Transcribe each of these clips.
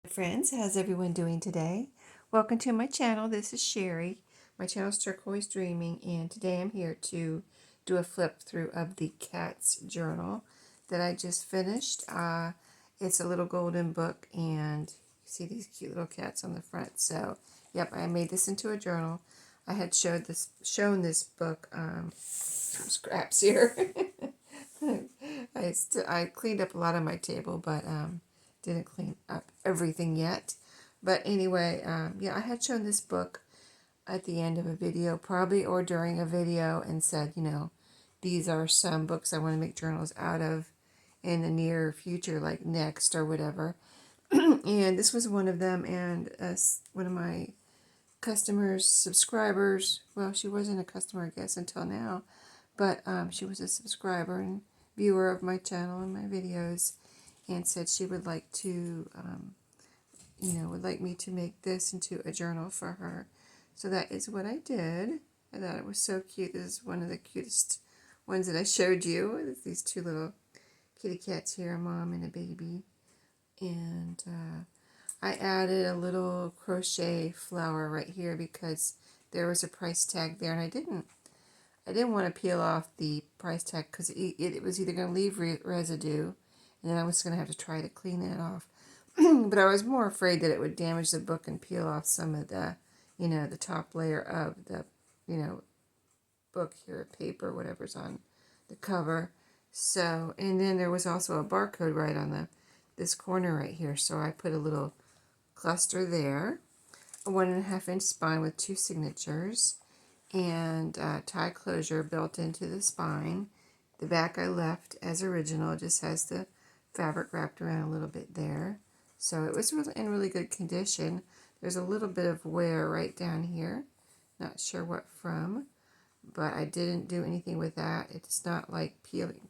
Friends, how's everyone doing today? Welcome to my channel. This is Sheree. My channel is Turquoise Dreaming, and today I'm here to do a flip through of the Cat's Journal that I just finished. It's a little golden book, and you see these cute little cats on the front. So, yep, I made this into a journal. I had shown this book some scraps here. I cleaned up a lot on my table, but didn't clean up everything yet. But anyway, yeah, I had shown this book at the end of a video, probably, or during a video, and said, these are some books I want to make journals out of in the near future, like next or whatever. And this was one of them, and one of my customers, subscribers, well, she wasn't a customer, I guess, until now, but she was a subscriber and viewer of my channel and my videos, and said she would like to, would like me to make this into a journal for her. So that is what I did. I thought it was so cute. This is one of the cutest ones that I showed you. There's these two little kitty cats here, a mom and a baby. And I added a little crochet flower right here because there was a price tag there, and I didn't want to peel off the price tag because it was either going to leave residue, and then I was going to have to try to clean that off. But I was more afraid that it would damage the book and peel off some of the, the top layer of the, book here, paper, whatever's on the cover. So, and then there was also a barcode right on this corner right here. So I put a little cluster there, a 1.5-inch spine with 2 signatures, and tie closure built into the spine. The back I left as original, it just has the fabric wrapped around a little bit there. So it was really in really good condition. There's a little bit of wear right down here. Not sure what from, but I didn't do anything with that. It's not like peeling.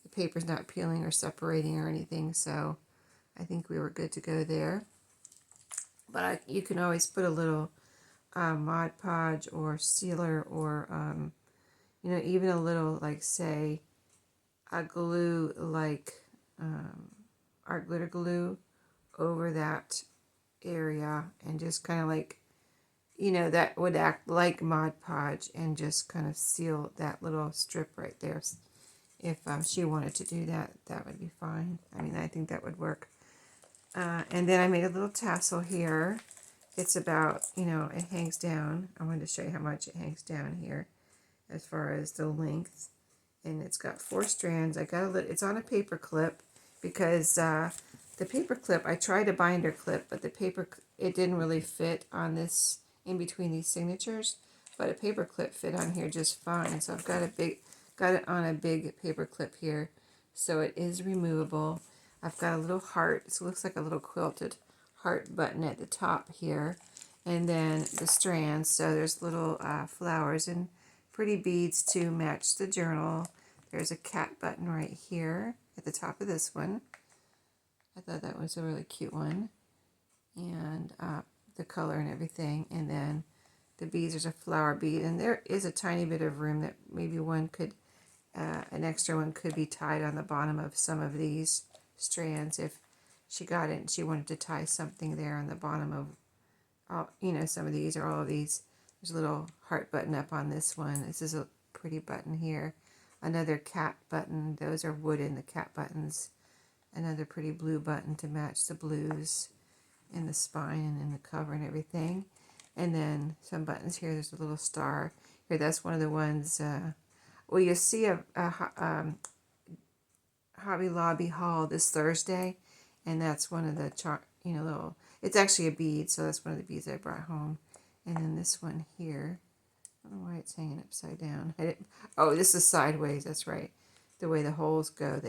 The paper's not peeling or separating or anything, so I think we were good to go there. But you can always put a little Mod Podge or sealer or, even a little, like, say, a glue, like art glitter glue over that area, and just kind of like, that would act like Mod Podge and just kind of seal that little strip right there. If she wanted to do that, that would be fine. I mean, I think that would work. And then I made a little tassel here. It's about, it hangs down. I wanted to show you how much it hangs down here as far as the length. And it's got 4 strands. It's on a paper clip because the paper clip, I tried a binder clip, but it didn't really fit on this, in between these signatures. But a paper clip fit on here just fine. So I've got it on a big paper clip here. So it is removable. I've got a little heart. So it looks like a little quilted heart button at the top here. And then the strands. So there's little flowers and pretty beads to match the journal. There's a cat button right here at the top of this one. I thought that was a really cute one. And the color and everything. And then the beads, there's a flower bead. And there is a tiny bit of room that maybe one could, an extra one could be tied on the bottom of some of these strands if she got it and she wanted to tie something there on the bottom of all, some of these or all of these. There's a little heart button up on this one. This is a pretty button here. Another cat button. Those are wooden, the cat buttons. Another pretty blue button to match the blues in the spine and in the cover and everything. And then some buttons here. There's a little star here. That's one of the ones. Well, you'll see a Hobby Lobby haul this Thursday, and that's one of the little. It's actually a bead, so that's one of the beads I brought home. And then this one here. I don't know why it's hanging upside down. Oh, this is sideways. That's right. The way the holes go,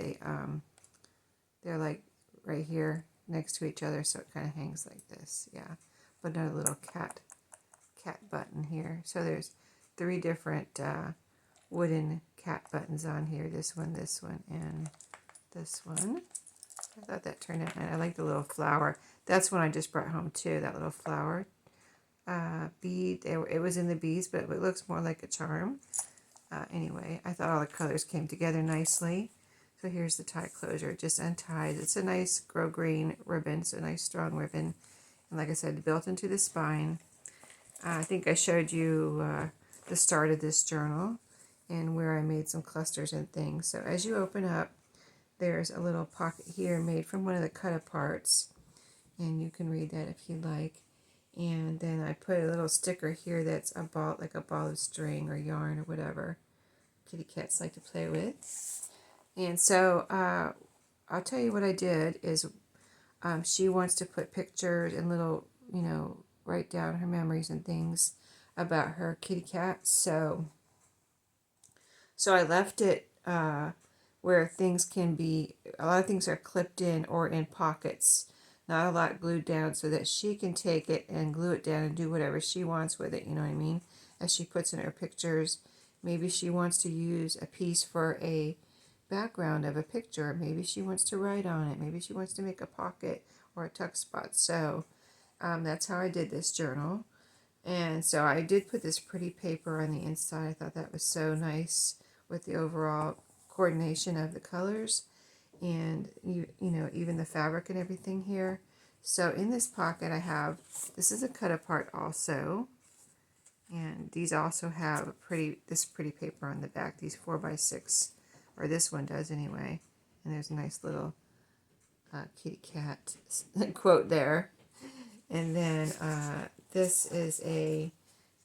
they're like right here next to each other, so it kind of hangs like this. Yeah, but another little cat button here. So there's 3 different wooden cat buttons on here. This one, and this one. I thought that turned out nice. I like the little flower. That's one I just brought home too. That little flower bead. It was in the beads, but it looks more like a charm. Anyway, I thought all the colors came together nicely. So here's the tie closure. It just unties. It's a nice grosgrain ribbon. It's a nice strong ribbon. And like I said, built into the spine. I think I showed you the start of this journal and where I made some clusters and things. So as you open up, there's a little pocket here made from one of the cut aparts. And you can read that if you like. And then I put a little sticker here that's a ball, like a ball of string or yarn or whatever kitty cats like to play with. And so I'll tell you what I did is she wants to put pictures and little, write down her memories and things about her kitty cat. So I left it where things can be, a lot of things are clipped in or in pockets, not a lot glued down, so that she can take it and glue it down and do whatever she wants with it, you know what I mean? As she puts in her pictures, maybe she wants to use a piece for a background of a picture, maybe she wants to write on it, maybe she wants to make a pocket or a tuck spot. So that's how I did this journal. And so I did put this pretty paper on the inside. I thought that was so nice with the overall coordination of the colors and even the fabric and everything here. So in this pocket I have, this is a cut apart also, and these also have this pretty paper on the back, these 4x6, or this one does anyway. And there's a nice little kitty cat quote there. And then this is a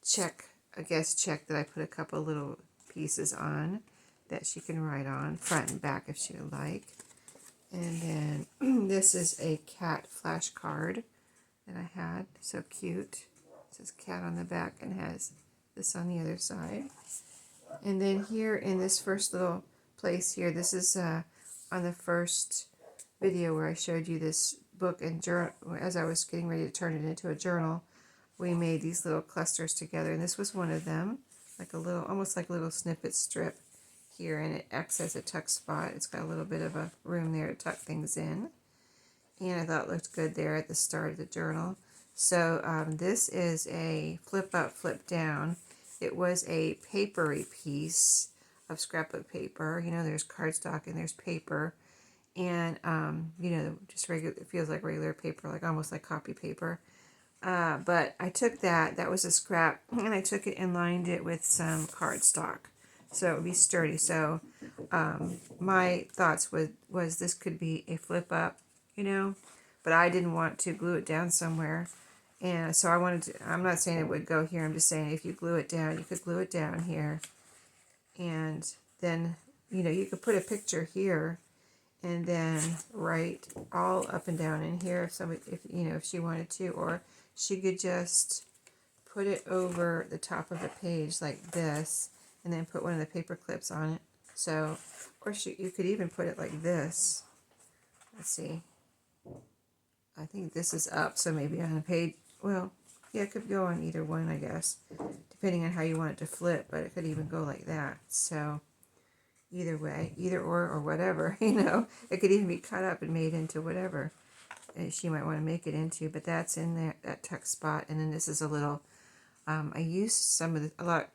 check, a guest check that I put a couple little pieces on that she can write on, front and back if she would like. And then this is a cat flashcard that I had, so cute. It says cat on the back and has this on the other side. And then here in this first little place here, this is on the first video where I showed you this book and journal. As I was getting ready to turn it into a journal, we made these little clusters together, and this was one of them, like a little, almost like a little snippet strip here, and it acts as a tuck spot. It's got a little bit of a room there to tuck things in, and I thought it looked good there at the start of the journal. So this is a flip up, flip down. It was a papery piece of scrapbook paper. There's cardstock and there's paper. And, just regular, it feels like regular paper, like almost like copy paper. But I took that was a scrap, and I took it and lined it with some cardstock, so it would be sturdy. So my thoughts was this could be a flip up, but I didn't want to glue it down somewhere. And so I'm not saying it would go here, I'm just saying if you glue it down, you could glue it down here. And then, you could put a picture here and then write all up and down in here if she wanted to, or she could just put it over the top of the page like this and then put one of the paper clips on it. So, or you could even put it like this. Let's see. I think this is up, so maybe on a page, well, yeah, it could go on either one, I guess, depending on how you want it to flip, but it could even go like that. So either way, either or whatever, it could even be cut up and made into whatever she might want to make it into, but that's in there, that tuck spot. And then this is a little, I used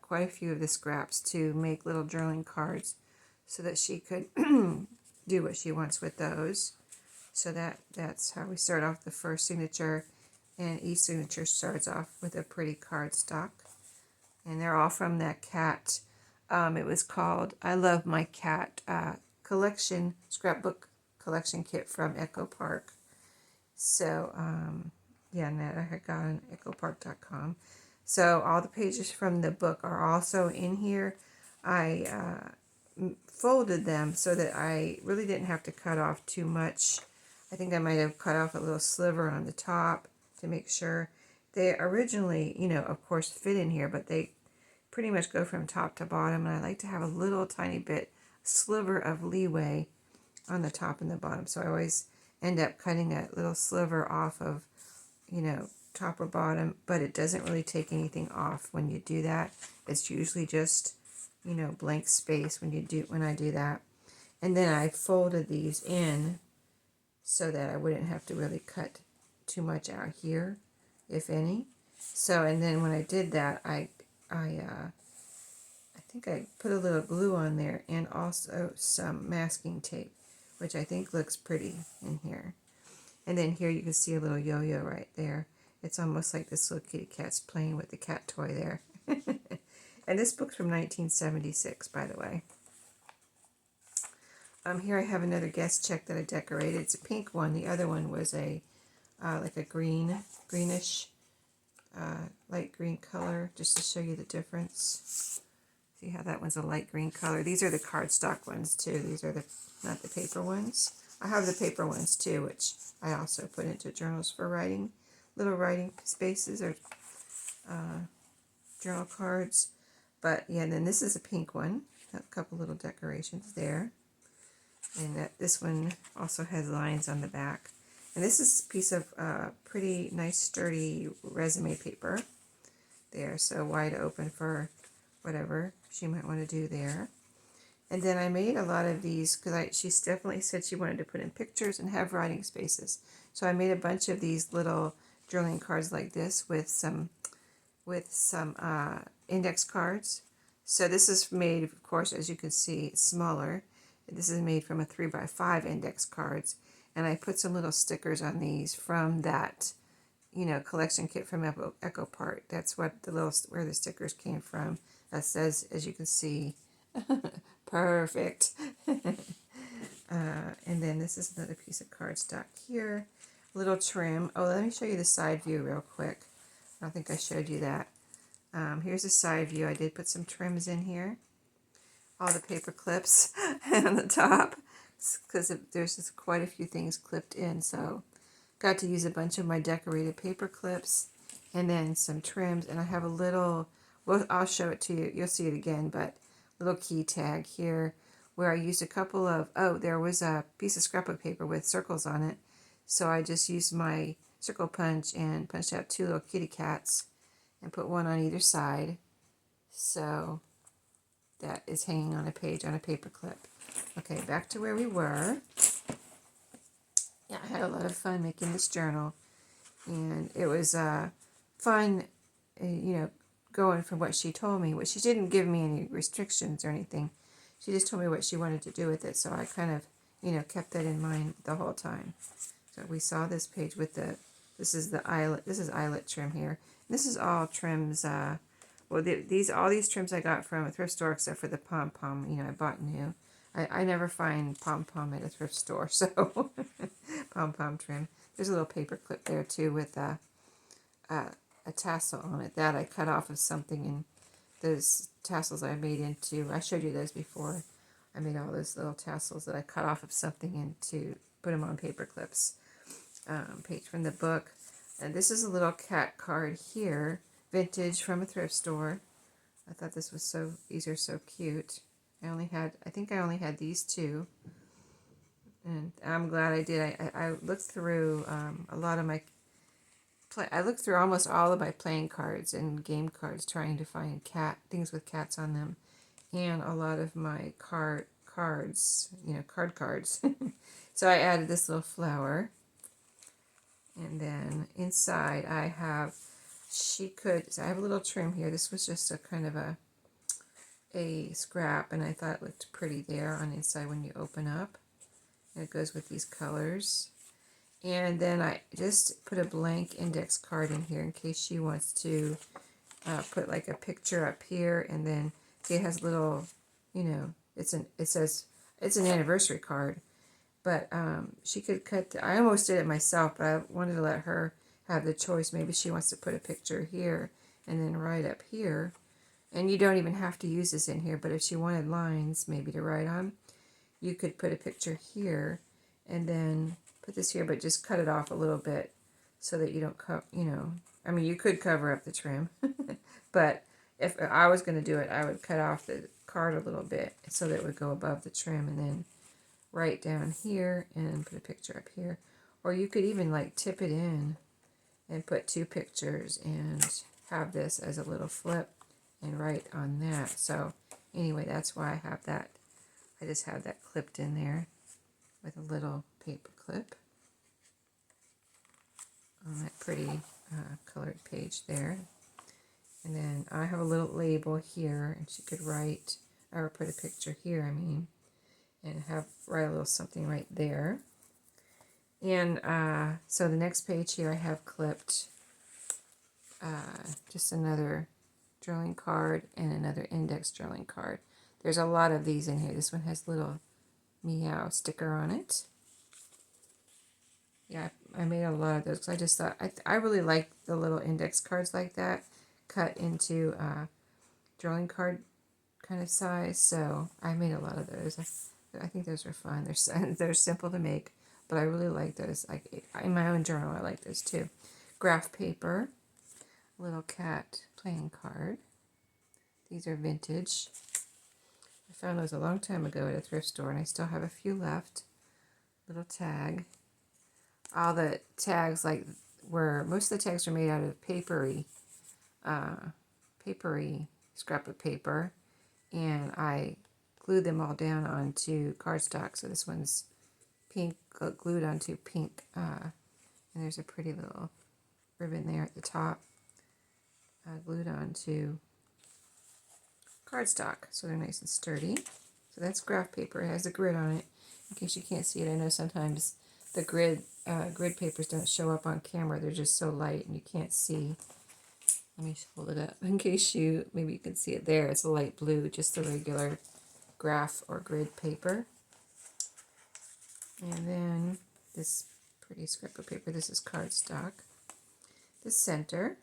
quite a few of the scraps to make little journaling cards so that she could do what she wants with those. So that's how we start off the first signature, and each signature starts off with a pretty cardstock. And they're all from that cat. It was called I Love My Cat scrapbook collection kit from Echo Park. So, and that I had got on echopark.com. So all the pages from the book are also in here. I folded them so that I really didn't have to cut off too much. I think I might have cut off a little sliver on the top to make sure. They originally, of course, fit in here, but they pretty much go from top to bottom, and I like to have a little tiny bit, sliver of leeway on the top and the bottom. So I always end up cutting a little sliver off of, top or bottom, but it doesn't really take anything off when you do that. It's usually just, blank space when I do that. And then I folded these in so that I wouldn't have to really cut too much out here, if any. So, and then when I did that, I think I put a little glue on there and also some masking tape, which I think looks pretty in here. And then here you can see a little yo-yo right there. It's almost like this little kitty cat's playing with the cat toy there. And this book's from 1976, by the way. Here I have another guest check that I decorated. It's a pink one. The other one was a like a greenish, light green color, just to show you the difference. See how that one's a light green color. These are the cardstock ones too. These are not the paper ones. I have the paper ones too, which I also put into journals for writing, little writing spaces or journal cards. But yeah, then this is a pink one. A couple little decorations there. And this one also has lines on the back. And this is a piece of pretty nice sturdy resume paper there. So wide open for whatever she might want to do there. And then I made a lot of these because she definitely said she wanted to put in pictures and have writing spaces. So I made a bunch of these little journaling cards like this with some index cards. So this is made, of course, as you can see, smaller. This is made from a 3x5 index cards. And I put some little stickers on these from that, collection kit from Echo Park. That's what where the stickers came from. That says, as you can see, perfect. And then this is another piece of cardstock here. A little trim. Oh, let me show you the side view real quick. I don't think I showed you that. Here's the side view. I did put some trims in here. All the paper clips on the top, because there's just quite a few things clipped in. So got to use a bunch of my decorated paper clips and then some trims. And I have a little, well, I'll show it to you. You'll see it again, but little key tag here where I used a couple of, there was a piece of scrapbook paper with circles on it. So I just used my circle punch and punched out two little kitty cats and put one on either side. So that is hanging on a page on a paper clip. Okay, back to where we were. Yeah, I had a lot of fun making this journal. And it was fun, going from what she told me. She didn't give me any restrictions or anything. She just told me what she wanted to do with it. So I kind of, kept that in mind the whole time. So we saw this page with this is eyelet trim here. This is all trims, all these trims I got from a thrift store except for the pom-pom, I bought new. I never find pom-pom at a thrift store, so pom-pom trim. There's a little paper clip there too with a tassel on it that I cut off of something, and those tassels I made into, I showed you those before. I made all those little tassels that I cut off of something and to put them on paper clips. Page from the book. And this is a little cat card here, vintage from a thrift store. I thought these are so cute. I think I only had these two. And I'm glad I did. I looked through I looked through almost all of my playing cards and game cards trying to find things with cats on them. And a lot of my card cards. So I added this little flower. And then inside I have, so I have a little trim here. This was just a kind of a scrap, and I thought it looked pretty there on the inside when you open up. And it goes with these colors. And then I just put a blank index card in here in case she wants to put like a picture up here, and then it has little, it says it's an anniversary card. But she could I almost did it myself, but I wanted to let her have the choice. Maybe she wants to put a picture here and then right up here. And you don't even have to use this in here, but if she wanted lines maybe to write on, you could put a picture here and then put this here, but just cut it off a little bit so that you don't you could cover up the trim. But if I was going to do it, I would cut off the card a little bit so that it would go above the trim, and then right down here and put a picture up here. Or you could even like tip it in and put two pictures and have this as a little flip and write on that. So anyway, that's why I have that. I just have that clipped in there with a little paper clip on that pretty colored page there. And then I have a little label here, and she could write, or put a picture here, I mean, and write a little something right there. And so the next page here I have clipped just another journaling card and another index journaling card. There's a lot of these in here. This one has little meow sticker on it. Yeah, I made a lot of those because I just thought, I really like the little index cards like that, cut into journaling card kind of size. So I made a lot of those. I think those are fun. They're simple to make, but I really like those. Like in my own journal, I like those too. Graph paper, little cat playing card. These are vintage. I found those a long time ago at a thrift store, and I still have a few left. Little tag. All the tags, most of the tags are made out of papery scrap of paper, and I glued them all down onto cardstock. So this one's pink, glued onto pink, and there's a pretty little ribbon there at the top, glued onto cardstock, so they're nice and sturdy. So that's graph paper. It has a grid on it. In case you can't see it, I know sometimes the grid papers don't show up on camera. They're just so light and you can't see. Let me hold it up in case maybe you can see it there. It's a light blue, just the regular graph or grid paper. And then this pretty scrap of paper. This is cardstock. The center.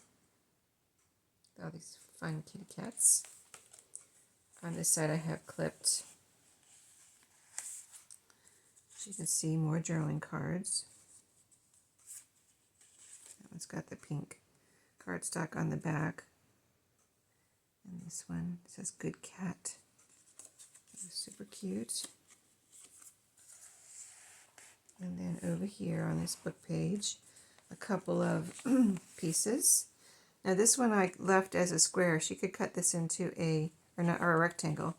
All these fun kitty cats. On this side I have clipped, as you can see, more journaling cards. That one's got the pink cardstock on the back. And this one says Good Cat. Super cute. And then over here on this book page, a couple of pieces. Now this one I left as a square. She could cut this into a rectangle.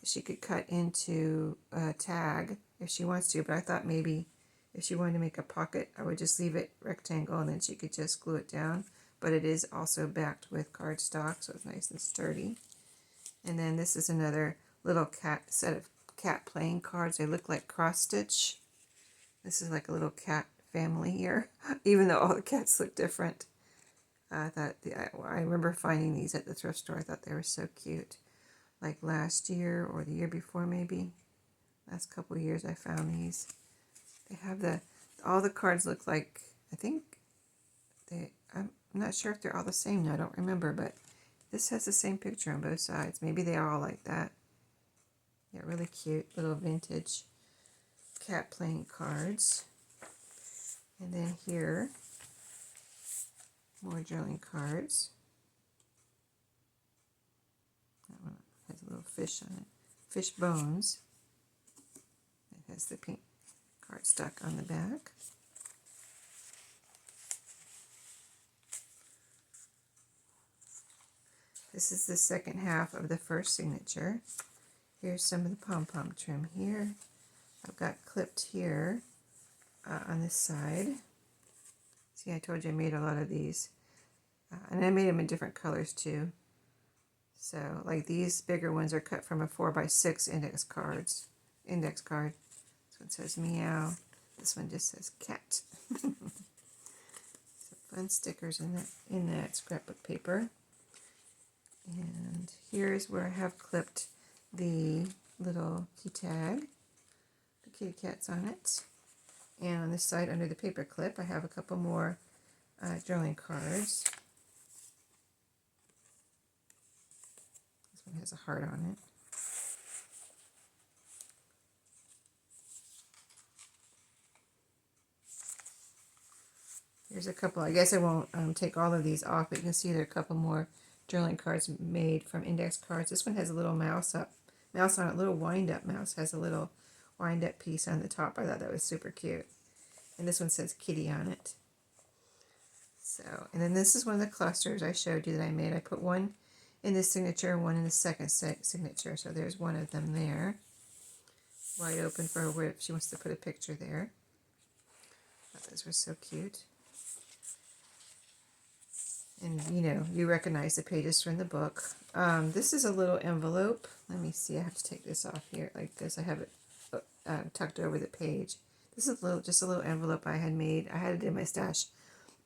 She could cut into a tag if she wants to, but I thought maybe if she wanted to make a pocket, I would just leave it rectangle and then she could just glue it down. But it is also backed with cardstock, so it's nice and sturdy. And then this is another little set of cat playing cards. They look like cross stitch. This is like a little cat family here, even though all the cats look different. I remember finding these at the thrift store. I thought they were so cute. Like last year or the year before, maybe. Last couple of years I found these. They have all the cards look like, I'm not sure if they're all the same now, I don't remember, but this has the same picture on both sides. Maybe they are all like that. Yeah, really cute little vintage cat playing cards. And then here, more journaling cards. That one has a little fish on it. Fish bones. It has the pink cardstock on the back. This is the second half of the first signature. Here's some of the pom-pom trim here. I've got clipped here on this side. See, I told you I made a lot of these. And I made them in different colors too. So, like these bigger ones are cut from a 4x6 index card. This one says meow. This one just says cat. Some fun stickers in that scrapbook paper. And here's where I have clipped the little key tag. The kitty cat's on it. And on this side under the paper clip I have a couple more journaling cards. This one has a heart on it. Here's a couple. I guess I won't take all of these off, but you can see there are a couple more journaling cards made from index cards. This one has a little mouse on it, little wind-up mouse. Has a little wind-up piece on the top. I thought that was super cute. And this one says kitty on it. So, and then this is one of the clusters I showed you that I made. I put one in this signature and one in the second signature. So there's one of them there. Wide open for her if she wants to put a picture there. I thought those were so cute. And And you know, you recognize the pages from the book. This is a little envelope. Let me see, I have to take this off here like this. I have it tucked over the page. This is just a little envelope I had made. I had it in my stash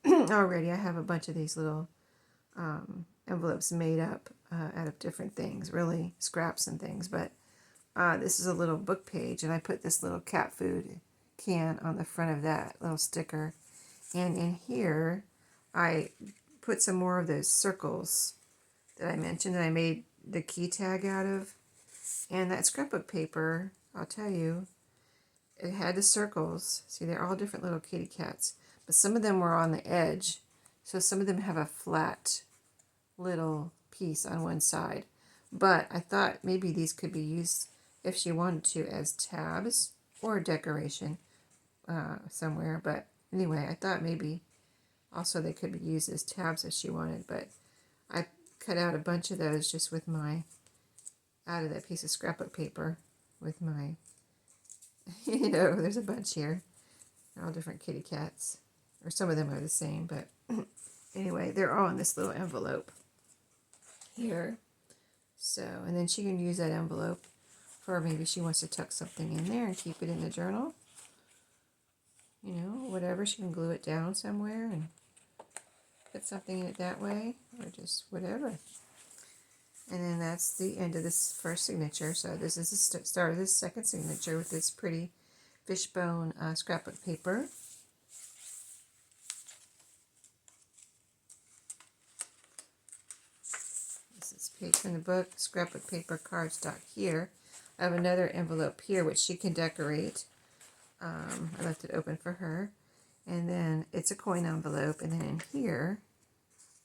already. I have a bunch of these little envelopes made up out of different things, really scraps and things. But this is a little book page, and I put this little cat food can on the front of that little sticker. And in here, I put some more of those circles that I mentioned that I made the key tag out of. And that scrapbook paper, I'll tell you, it had the circles. See, they're all different little kitty cats. But some of them were on the edge. So some of them have a flat little piece on one side. But I thought maybe these could be used, if she wanted to, as tabs or decoration somewhere. But anyway, I thought maybe also they could be used as tabs if she wanted. But I cut out a bunch of those just with out of that piece of scrapbook paper with my, you know, there's a bunch here. They're all different kitty cats. Or some of them are the same, but anyway, they're all in this little envelope here. So, and then she can use that envelope for maybe she wants to tuck something in there and keep it in the journal. You know, whatever. She can glue it down somewhere and put something in it that way, or just whatever. And then that's the end of this first signature. So this is the start of this second signature with this pretty fishbone scrapbook paper. This is page from the book, scrapbook paper, cardstock here. I have another envelope here which she can decorate. I left it open for her. And then it's a coin envelope. And then in here,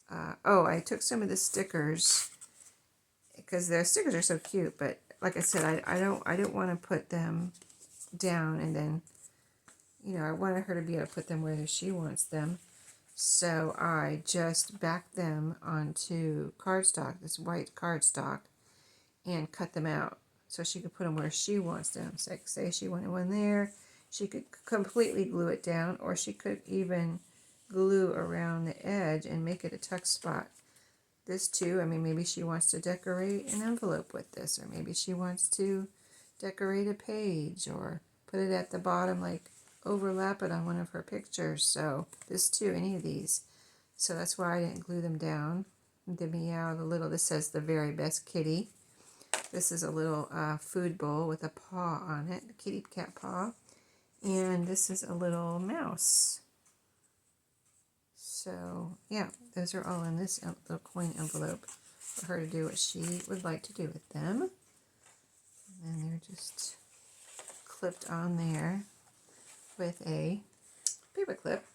I took some of the stickers because the stickers are so cute. But like I said, I don't want to put them down and then, you know, I wanted her to be able to put them where she wants them. So I just backed them onto cardstock, this white cardstock, and cut them out so she could put them where she wants them. So say she wanted one there, she could completely glue it down, or she could even glue around the edge and make it a tuck spot. This too, I mean, maybe she wants to decorate an envelope with this, or maybe she wants to decorate a page, or put it at the bottom, like overlap it on one of her pictures. So this too, any of these. So that's why I didn't glue them down. The meow, the little, this says the very best kitty. This is a little food bowl with a paw on it, a kitty cat paw. And this is a little mouse. So yeah, those are all in this little coin envelope for her to do what she would like to do with them. And they're just clipped on there with a paper clip.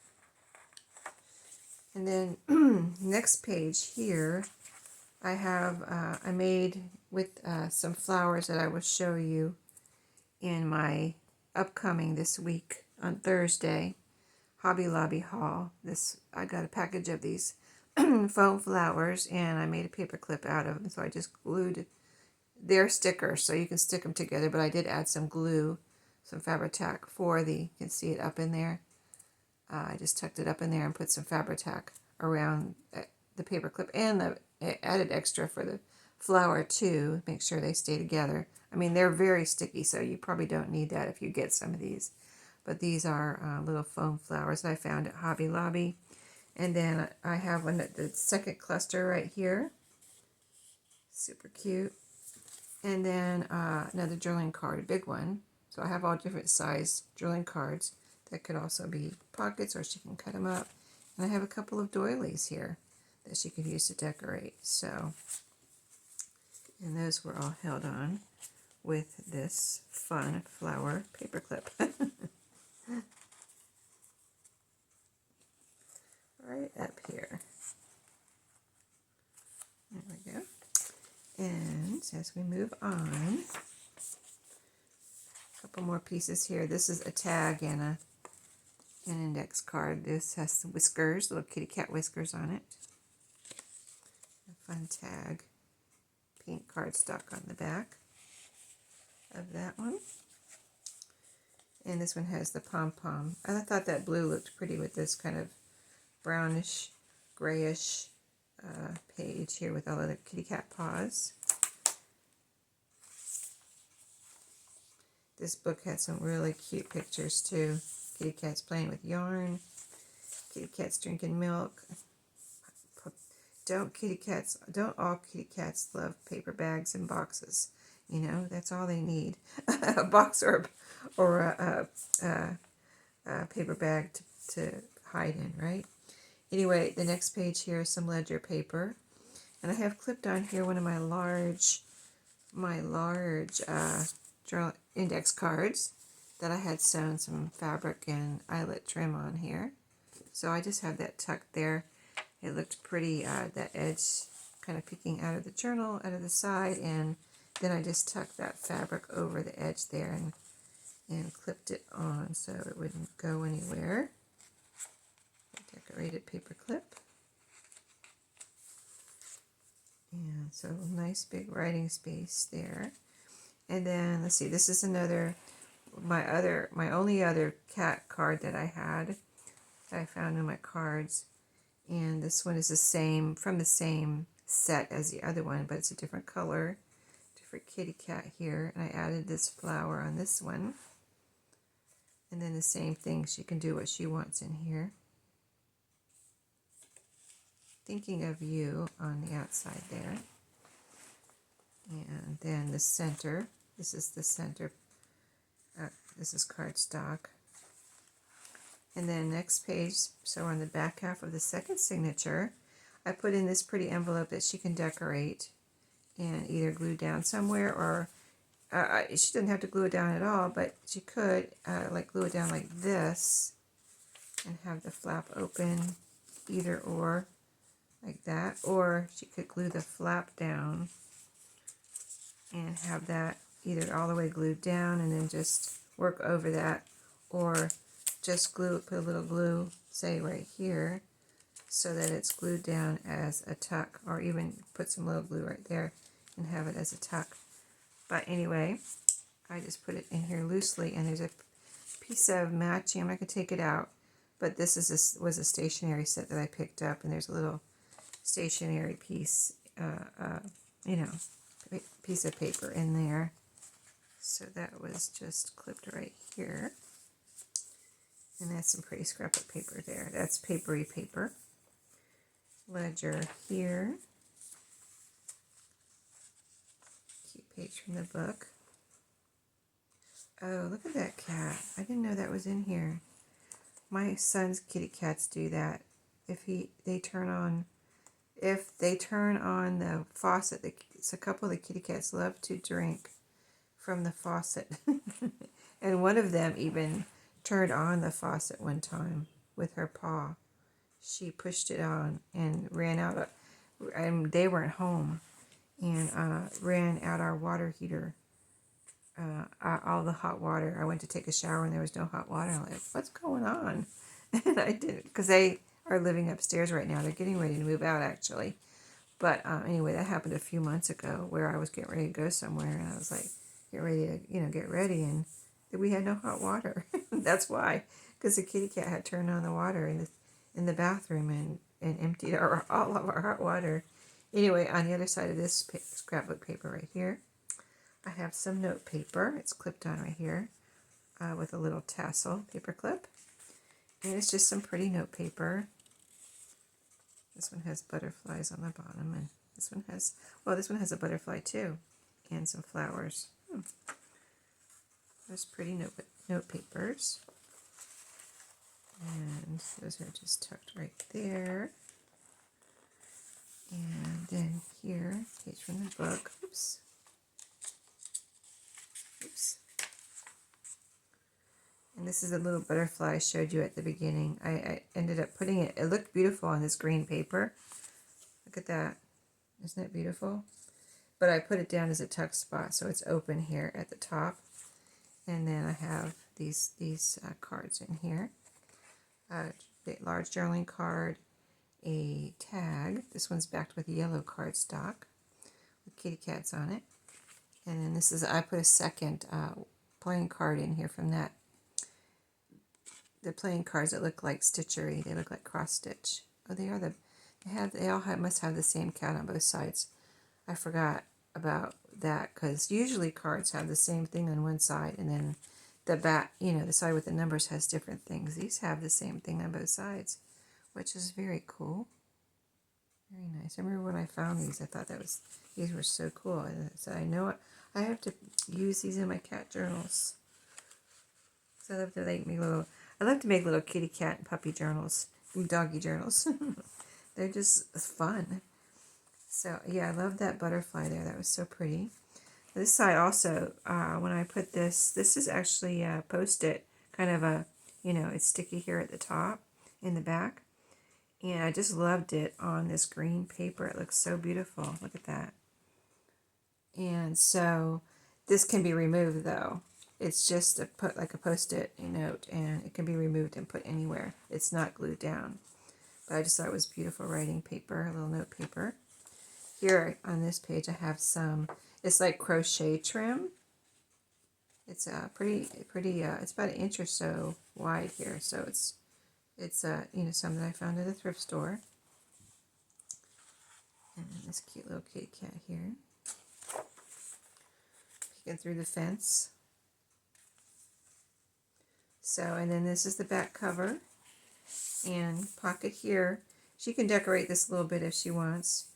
And then next page here, I have, I made with some flowers that I will show you in my upcoming this week on Thursday Hobby Lobby haul. I got a package of these foam flowers and I made a paper clip out of them. So I just glued their stickers so you can stick them together, but I did add some glue, some Fabri-Tac you can see it up in there. I just tucked it up in there and put some Fabri-Tac around the paper clip, and I added extra for the flower too, make sure they stay together. I mean, they're very sticky, so you probably don't need that if you get some of these. But these are little foam flowers that I found at Hobby Lobby. And then I have the second cluster right here. Super cute. And then another journaling card, a big one. So I have all different size journaling cards that could also be pockets, or she can cut them up. And I have a couple of doilies here that she could use to decorate. So, and those were all held on with this fun flower paper clip. Right up here. There we go. And as we move on, a couple more pieces here. This is a tag and an index card. This has some whiskers, little kitty cat whiskers on it. A fun tag. Pink cardstock on the back of that one. And this one has the pom-pom. I thought that blue looked pretty with this kind of brownish, grayish page here with all of the kitty cat paws. This book had some really cute pictures too. Kitty cats playing with yarn, kitty cats drinking milk. Don't all kitty cats love paper bags and boxes? You know, that's all they need. A box or a paper bag to hide in, right? Anyway, the next page here is some ledger paper. And I have clipped on here one of my large journal index cards that I had sewn some fabric and eyelet trim on here. So I just have that tucked there. It looked pretty, that edge kind of peeking out of the journal, out of the side, and then I just tucked that fabric over the edge there and clipped it on so it wouldn't go anywhere. A decorated paper clip. And so nice big writing space there. And then let's see, this is another, my only other cat card that I had that I found in my cards. And this one is the same, from the same set as the other one, but it's a different color, different kitty cat here. And I added this flower on this one. And then the same thing, she can do what she wants in here. Thinking of you on the outside there. And then the center, this is the center, this is cardstock. And then next page, so on the back half of the second signature, I put in this pretty envelope that she can decorate and either glue down somewhere, or she doesn't have to glue it down at all, but she could like glue it down like this and have the flap open, either or, like that. Or she could glue the flap down and have that either all the way glued down and then just work over that, or just glue it, put a little glue, say right here, so that it's glued down as a tuck, or even put some little glue right there and have it as a tuck. But anyway, I just put it in here loosely, and there's a piece of matching, I'm not going to take it out, but this is was a stationery set that I picked up, and there's a little stationery piece, you know, piece of paper in there. So that was just clipped right here. And that's some pretty scrapbook paper there. That's papery paper. Ledger here. Cute page from the book. Oh, look at that cat. I didn't know that was in here. My son's kitty cats do that. If they turn on the faucet, a couple of the kitty cats love to drink from the faucet. And one of them even turned on the faucet one time with her paw. She pushed it on and ran out, and they weren't home, and ran out our water heater, all the hot water. I went to take a shower and there was no hot water. I'm like, what's going on? And I didn't, because they are living upstairs right now. They're getting ready to move out, actually. But anyway, that happened a few months ago, where I was getting ready to go somewhere, and I was like, get ready, and we had no hot water. That's why, because the kitty cat had turned on the water in the bathroom and emptied all of our hot water. Anyway, on the other side of this scrapbook paper right here, I have some note paper. It's clipped on right here with a little tassel paper clip. And it's just some pretty note paper. This one has butterflies on the bottom, and this one has a butterfly too, and some flowers. There's pretty note papers. And those are just tucked right there. And then here, page from the book. Oops. And this is a little butterfly I showed you at the beginning. I ended up putting it looked beautiful on this green paper. Look at that. Isn't that beautiful? But I put it down as a tuck spot, so it's open here at the top. And then I have these cards in here. A large journaling card, a tag. This one's backed with yellow cardstock with kitty cats on it. And then I put a second playing card in here from that. The playing cards that look like stitchery. They look like cross stitch. Oh, they They all must have the same cat on both sides. I forgot about that because usually cards have the same thing on one side and then the back, the side with the numbers has different things. These have the same thing on both sides, which is very cool. Very nice. I remember when I found these, I thought these were so cool. And so I know I have to use these in my cat journals. So I love to make little kitty cat and puppy journals, doggy journals. They're just fun. So yeah, I love that butterfly there. That was so pretty. This side also, when I put this is actually a Post-it, kind of a, it's sticky here at the top in the back. And I just loved it on this green paper. It looks so beautiful. Look at that. And so this can be removed though. It's just like a Post-it note, and it can be removed and put anywhere. It's not glued down. But I just thought it was beautiful writing paper, a little note paper. Here on this page I have it's like crochet trim. It's pretty, it's about 1 inch or so wide here. So it's some that I found at a thrift store. And then this cute little kitty cat here. Peeking through the fence. So, and then this is the back cover. And pocket here. She can decorate this a little bit if she wants.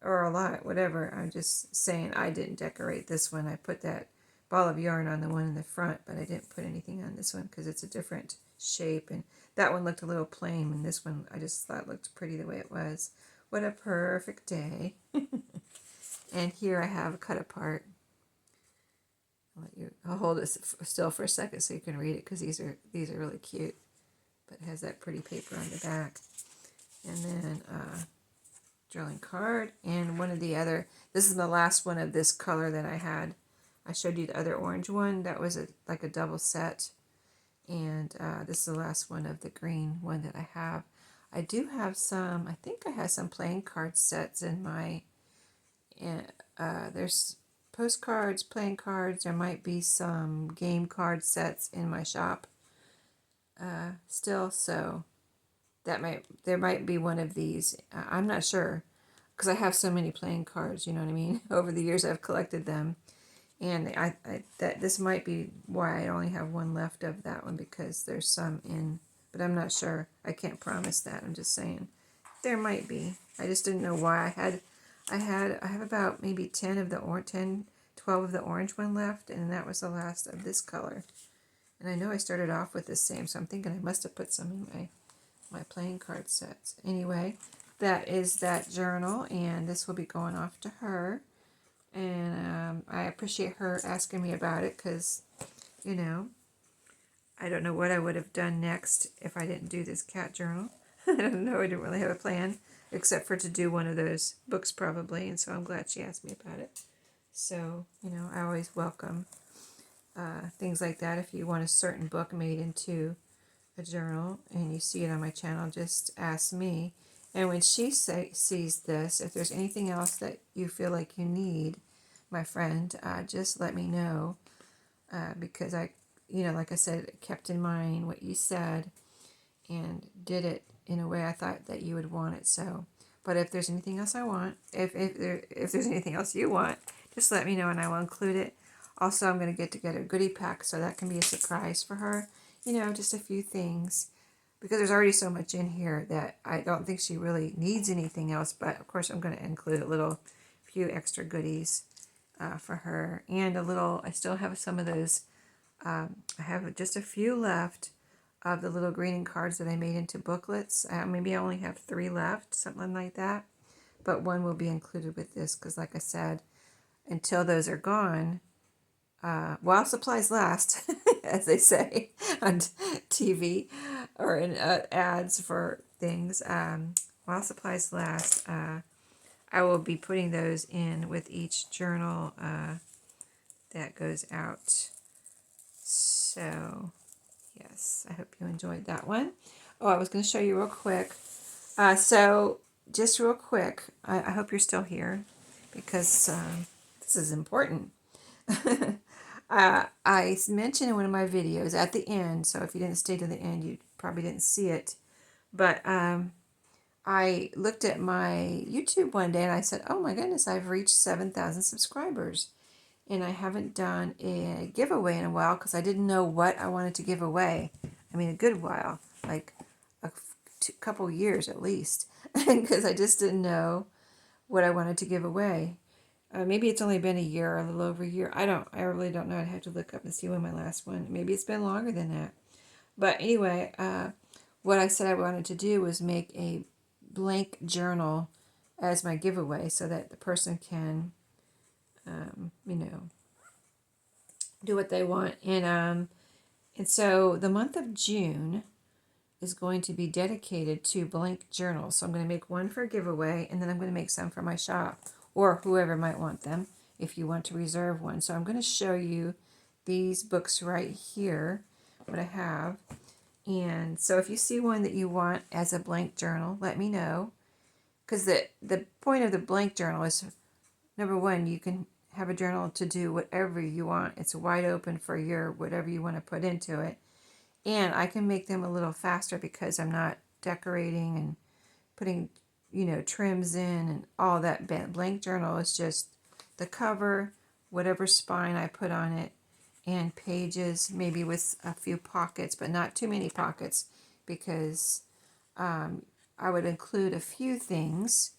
Or a lot, whatever. I'm just saying I didn't decorate this one. I put that ball of yarn on the one in the front, but I didn't put anything on this one because it's a different shape. And that one looked a little plain, and this one I just thought looked pretty the way it was. What a perfect day. And here I have a cut apart. I'll hold it still for a second so you can read it because these are really cute. But it has that pretty paper on the back. And then drawing card, and one of the other, this is the last one of this color that I had. I showed you the other orange one, that was like a double set, and this is the last one of the green one that I have. I do have I think I have some playing card sets in my, there's postcards, playing cards, there might be some game card sets in my shop still, so there might be one of these. I'm not sure because I have so many playing cards, you know what I mean? Over the years I've collected them. And this might be why I only have one left of that one, because there's some in, but I'm not sure. I can't promise that. I'm just saying there might be. I just didn't know why I have about maybe 12 of the orange one left, and that was the last of this color. And I know I started off with the same, so I'm thinking I must have put some in my playing card sets. Anyway, that is that journal, and this will be going off to her. And I appreciate her asking me about it because, I don't know what I would have done next if I didn't do this cat journal. I don't know. I didn't really have a plan except for to do one of those books probably, and so I'm glad she asked me about it. So, I always welcome things like that. If you want a certain book made into a journal and you see it on my channel, just ask me. And when she sees this, if there's anything else that you feel like you need, my friend, just let me know, because I, like I said, kept in mind what you said and did it in a way I thought that you would want it. So, but if there's anything else I want, if there's anything else you want, just let me know and I will include it. Also, I'm going to get together a goodie pack, so that can be a surprise for her. Just a few things, because there's already so much in here that I don't think she really needs anything else. But of course, I'm going to include a few extra goodies for her, and I still have some of those. I have just a few left of the little greeting cards that I made into booklets. Maybe I only have 3 left, something like that. But one will be included with this because, like I said, until those are gone, while supplies last, as they say on TV or in ads for things, while supplies last, I will be putting those in with each journal that goes out. So, yes, I hope you enjoyed that one. Oh, I was going to show you real quick. So, just real quick, I hope you're still here because this is important. I mentioned in one of my videos at the end, so if you didn't stay to the end, you probably didn't see it. But I I looked at my YouTube one day and I said, oh my goodness, I've reached 7,000 subscribers. And I haven't done a giveaway in a while because I didn't know what I wanted to give away. I mean, a good while, like a couple years at least, because I just didn't know what I wanted to give away. Maybe it's only been a year, a little over a year. I really don't know. I'd have to look up and see when my last one. Maybe it's been longer than that. But anyway, what I said I wanted to do was make a blank journal as my giveaway so that the person can, you know, do what they want. And so the month of June is going to be dedicated to blank journals. So I'm going to make one for a giveaway, and then I'm going to make some for my shop or whoever might want them if you want to reserve one. So I'm going to show you these books right here, what I have. And so if you see one that you want as a blank journal, let me know. Because the point of the blank journal is, number one, you can have a journal to do whatever you want. It's wide open for your whatever you want to put into it. And I can make them a little faster because I'm not decorating and putting, trims in and all that. Blank journal is just the cover, whatever spine I put on it, and pages, maybe with a few pockets, but not too many pockets because I would include a few things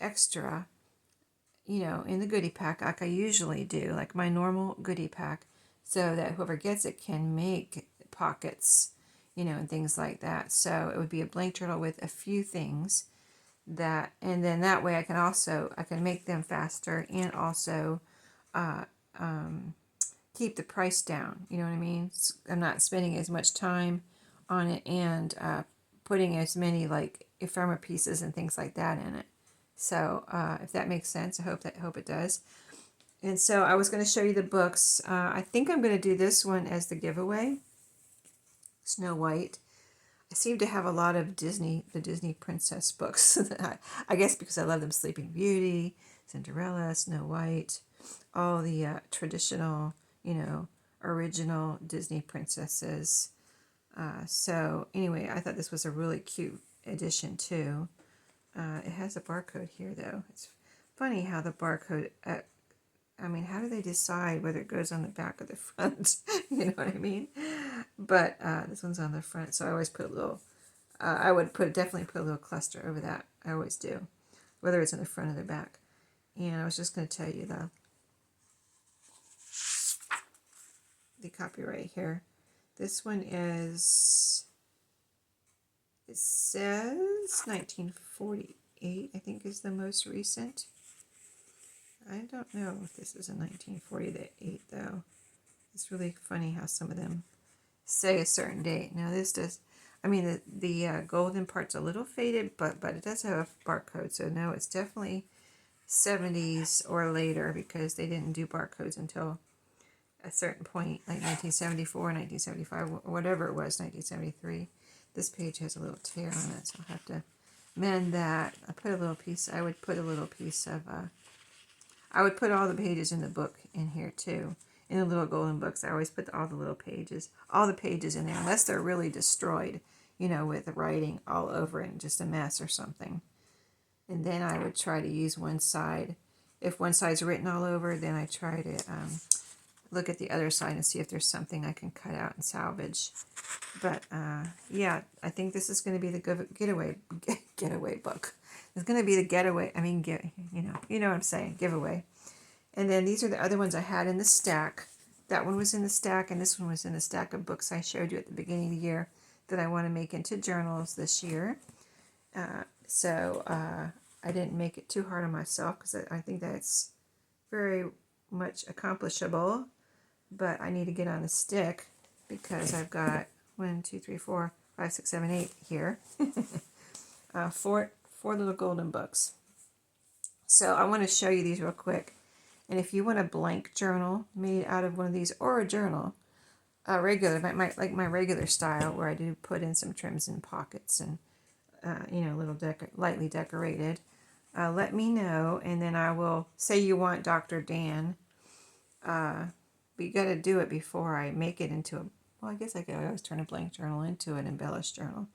extra, in the goodie pack like I usually do, like my normal goodie pack, so that whoever gets it can make pockets, and things like that. So it would be a blank journal with a few things and then that way I can make them faster and also uh, um, keep the price down. You know what I mean? I'm not spending as much time on it and putting as many like ephemera pieces and things like that in it. So if that makes sense, I hope it does. And so I was going to show you the books. I think I'm going to do this one as the giveaway. Snow White. I seem to have a lot of the Disney princess books. I guess because I love them. Sleeping Beauty, Cinderella, Snow White, all the traditional, original Disney princesses. So anyway, I thought this was a really cute addition too. It has a barcode here though. It's funny how the barcode, how do they decide whether it goes on the back or the front? You know what I mean? But this one's on the front, so I always put a little, definitely put a little cluster over that. I always do, whether it's in the front or the back. And I was just going to tell you the copyright here. This one is, it says 1948, I think is the most recent. I don't know if this is a 1948 though. It's really funny how some of them say a certain date. Now this does, the golden part's a little faded, but it does have a barcode. So no, it's definitely 70s or later because they didn't do barcodes until a certain point, like 1974, 1975, or whatever it was, 1973. This page has a little tear on it, so I'll have to mend that. I would put a little piece of, I would put all the pages in the book in here too. In the little golden books, I always put all the pages in there, unless they're really destroyed, with the writing all over it and just a mess or something. And then I would try to use one side. If one side's written all over, then I try to look at the other side and see if there's something I can cut out and salvage. But yeah, I think this is going to be the getaway book. It's going to be the getaway. You know what I'm saying, giveaway. And then these are the other ones I had in the stack. That one was in the stack, and this one was in the stack of books I showed you at the beginning of the year that I want to make into journals this year. So I didn't make it too hard on myself because I think that's very much accomplishable. But I need to get on the stick because I've got 1, 2, 3, 4, 5, 6, 7, 8 here. Four little golden books. So I want to show you these real quick. And if you want a blank journal made out of one of these, or a journal, regular, like my regular style, where I do put in some trims and pockets and, lightly decorated, let me know. And then I will say you want Dr. Dan. But you got to do it before I make it into I guess I could always turn a blank journal into an embellished journal.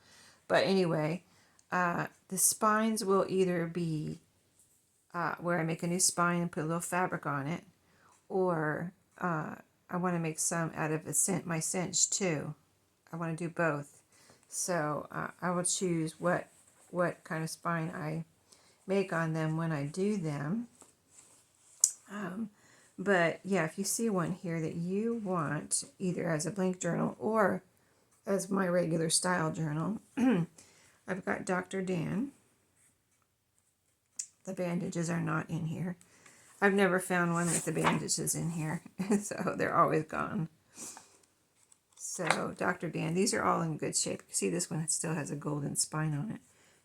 But anyway, The spines will either be where I make a new spine and put a little fabric on it, or I want to make some out of my cinch too. I want to do both. So I will choose what kind of spine I make on them when I do them. But yeah, if you see one here that you want either as a blank journal or as my regular style journal, I've got Dr. Dan. The bandages are not in here. I've never found one with the bandages in here, so they're always gone. So Dr. Dan, these are all in good shape. See, this one still has a golden spine on it.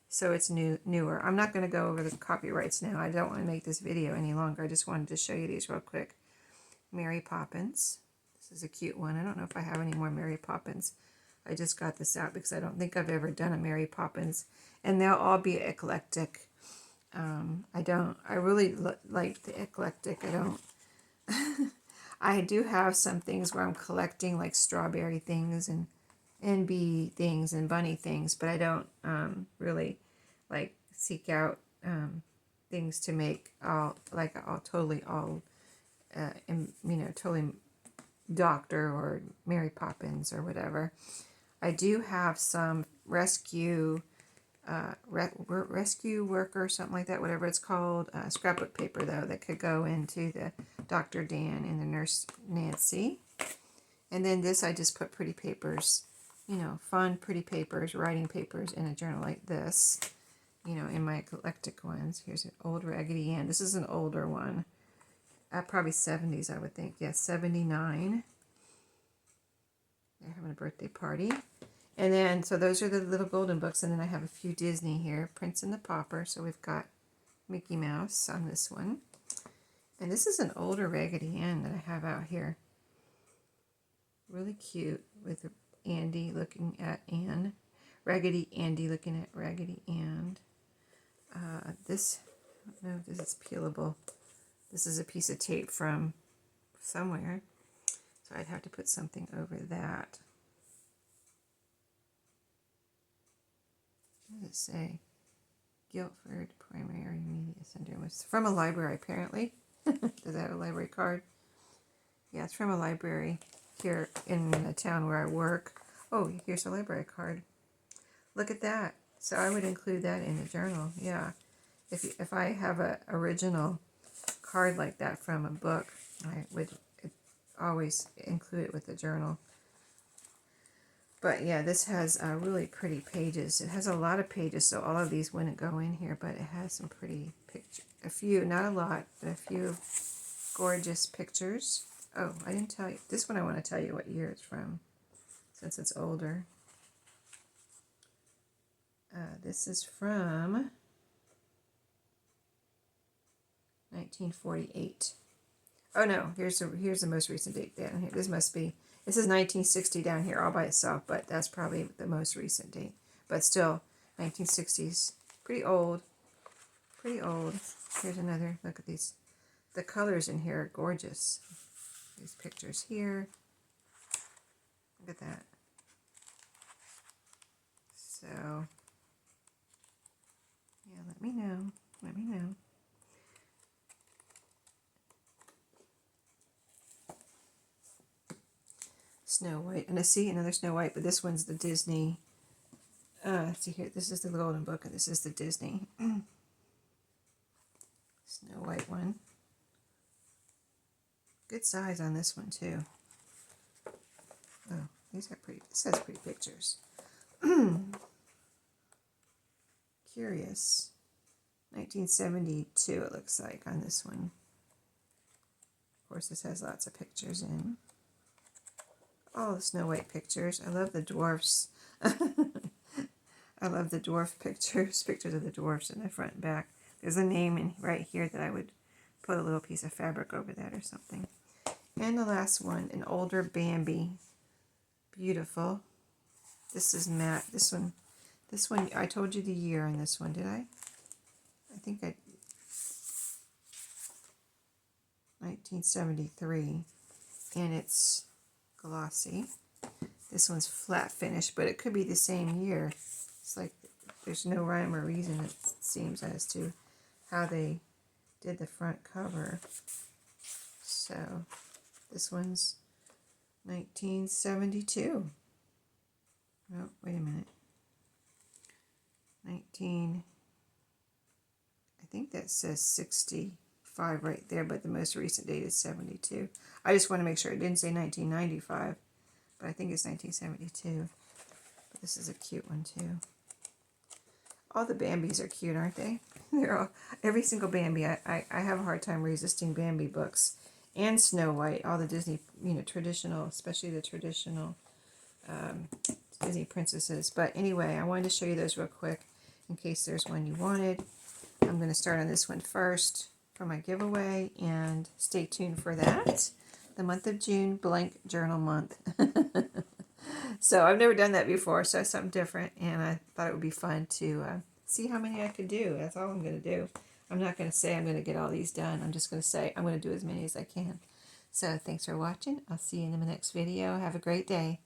So it's newer. I'm not going to go over the copyrights now. I don't want to make this video any longer. I just wanted to show you these real quick. Mary Poppins. This is a cute one. I don't know if I have any more Mary Poppins. I just got this out because I don't think I've ever done a Mary Poppins. And they'll all be eclectic. I really like the eclectic. I do have some things where I'm collecting like strawberry things and bee things and bunny things, but I don't really like seek out things to make totally Doctor or Mary Poppins or whatever. I do have some rescue worker, something like that, whatever it's called, scrapbook paper though, that could go into the Dr. Dan and the Nurse Nancy. And then this, I just put pretty papers, fun pretty papers, writing papers in a journal like this, in my eclectic ones. Here's an old Raggedy Ann. This is an older one, probably 70s, I would think. Yes, 79. They're having a birthday party. And then, so those are the little golden books. And then I have a few Disney here. Prince and the Pauper. So we've got Mickey Mouse on this one. And this is an older Raggedy Ann that I have out here. Really cute with Andy looking at Ann. Raggedy Andy looking at Raggedy Ann. This, I don't know if this is peelable. This is a piece of tape from somewhere. So I'd have to put something over that. What does it say? Guilford Primary Media Center. It was from a library, apparently. Does that have a library card? Yeah, it's from a library here in the town where I work. Oh, here's a library card. Look at that. So I would include that in the journal. Yeah. If I have an original card like that from a book, I would always include it with the journal. But yeah, this has really pretty pages. It has a lot of pages, so all of these wouldn't go in here, but it has some pretty pictures. A few, not a lot, but a few gorgeous pictures. Oh, I didn't tell you. This one I want to tell you what year it's from, since it's older. This is from 1948. Oh no, here's the most recent date down here. This is 1960 down here all by itself, but that's probably the most recent date. But still, 1960s, pretty old, pretty old. Here's another look at these. The colors in here are gorgeous. These pictures here. Look at that. So, yeah, let me know. Let me know. Snow White. And I see another Snow White, but this one's the Disney. See here, this is the Golden Book, and this is the Disney Snow White one. Good size on this one too. Oh, these are pretty. This has pretty pictures. Curious. 1972 it looks like on this one. Of course, this has lots of pictures in. All the Snow White pictures. I love the dwarfs. I love the dwarf pictures of the dwarfs in the front and back. There's a name in right here that I would put a little piece of fabric over that or something. And the last one, an older Bambi. Beautiful. This is matte. This one, I told you the year on this one, did I? I think 1973. And it's glossy. This one's flat finish, but it could be the same year. It's like there's no rhyme or reason, it seems, as to how they did the front cover. So this one's 1972. Oh, wait a minute. I think that says 65 right there, but the most recent date is 72. I just want to make sure it didn't say 1995, but I think it's 1972. But this is a cute one too. All the Bambis are cute, aren't they? They're all, every single Bambi. I have a hard time resisting Bambi books. And Snow White, all the Disney, traditional, especially the traditional Disney princesses. But anyway, I wanted to show you those real quick in case there's one you wanted. I'm going to start on this one first for my giveaway, and stay tuned for that. The month of June, blank journal month. So I've never done that before, so it's something different, and I thought it would be fun to see how many I could do. That's all I'm going to do. I'm not going to say I'm going to get all these done. I'm just going to say I'm going to do as many as I can. So thanks for watching. I'll see you in the next video. Have a great day.